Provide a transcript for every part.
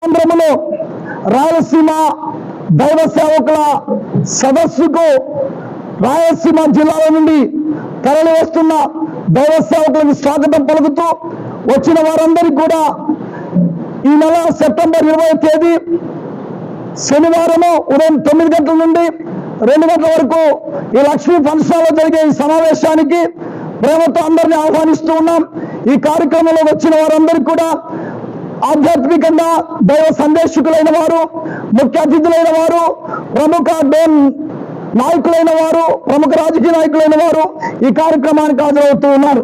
కేంద్రములో రాయలసీమ దైవ సేవకుల సదస్సుకు రాయలసీమ జిల్లాల నుండి తరలి వస్తున్న దైవ సేవకులకు స్వాగతం పలుకుతూ వచ్చిన వారందరికీ కూడా ఈ నెల సెప్టెంబర్ 20వ తేదీ శనివారం ఉదయం 9 గంటల నుండి 2 గంటల వరకు ఈ లక్ష్మీ ఫంక్షన్ లో జరిగే ఈ సమావేశానికి ప్రేమతో అందరినీ ఆహ్వానిస్తూ ఉన్నాం. ఈ కార్యక్రమంలో వచ్చిన వారందరికీ కూడా ఆధ్యాత్మికంగా దైవ సందేశకులైన వారు, ముఖ్య అతిథులైన వారు, ప్రముఖ డోన్ నాయకులైన వారు, ప్రముఖ రాజకీయ నాయకులైన వారు ఈ కార్యక్రమానికి హాజరవుతూ ఉన్నారు.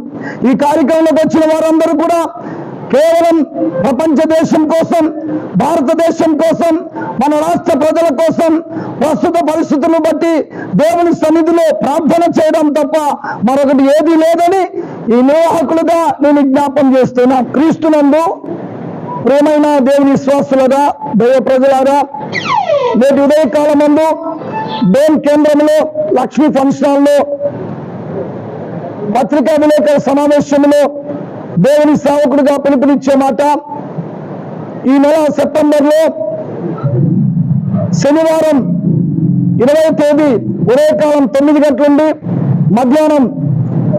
ఈ కార్యక్రమంలోకి వచ్చిన వారందరూ కూడా కేవలం ప్రపంచ దేశం కోసం, భారతదేశం కోసం, మన రాష్ట్ర ప్రజల కోసం ప్రస్తుత పరిస్థితులను బట్టి దేవుని సన్నిధిలో ప్రార్థన చేయడం తప్ప మరొకటి ఏదీ లేదని ఈ నిర్వాహకులుగా నేను జ్ఞాపం చేస్తున్నా. క్రీస్తునందు ప్రేమైన దేవుని విశ్వాసులుగా, దైవ ప్రజలారా, నేటి ఉదయకాలం ముందు డోన్ కేంద్రంలో లక్ష్మీ ఫంక్షన్లో పత్రికా విలేకరుల సమావేశంలో దేవుని సేవకుడిగా పిలుపునిచ్చే మాట, ఈ నెల సెప్టెంబర్లో శనివారం 20వ తేదీ ఉదయకాలం 9 గంటల నుండి మధ్యాహ్నం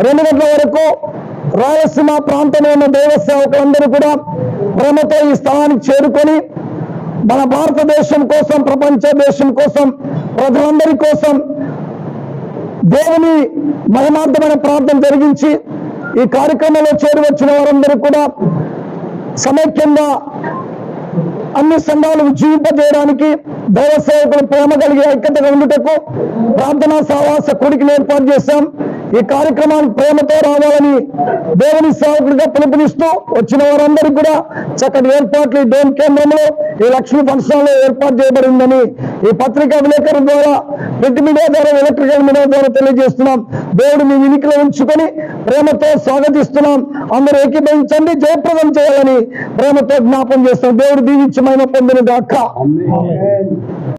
2 గంటల వరకు రాయలసీమ ప్రాంతంలో ఉన్న దైవ సేవకులందరూ కూడా ప్రేమతో ఈ స్థలానికి చేరుకొని మన భారతదేశం కోసం, ప్రపంచ దేశం కోసం, ప్రజలందరి కోసం దేవుని మహిమార్థమైన ప్రార్థన జరిగించి ఈ కార్యక్రమంలో చేరి వచ్చిన వారందరూ కూడా సమైక్యంగా అన్ని సంఘాలు జీవింపజేయడానికి దైవ సేవకులు ప్రేమ కలిగి ఐక్యతగా ఉండుటకు ప్రార్థనా సహవాస కూడికను ఏర్పాటు చేశాం. ఈ కార్యక్రమానికి ప్రేమతో రావాలని దేవుని సేవకుడిగా పిలుపునిస్తూ వచ్చిన వారందరికీ కూడా చక్కటి ఏర్పాట్లు ఈ డోన్ కేంద్రంలో ఈ లక్ష్మీ ఫంక్షన్లో ఏర్పాటు చేయబడిందని ఈ పత్రికా విలేకరుల ద్వారా, ప్రింట్ మీడియా ద్వారా, ఎలక్ట్రికల్ మీడియా ద్వారా తెలియజేస్తున్నాం. దేవుడు మీ వినికిలో ఉంచుకొని ప్రేమతో స్వాగతిస్తున్నాం. అందరూ ఏకీభవించండి, జయప్రదం చేయాలని ప్రేమతో జ్ఞాపం చేస్తాం. దేవుడు దీవించి మహిమ పొందిన గాక.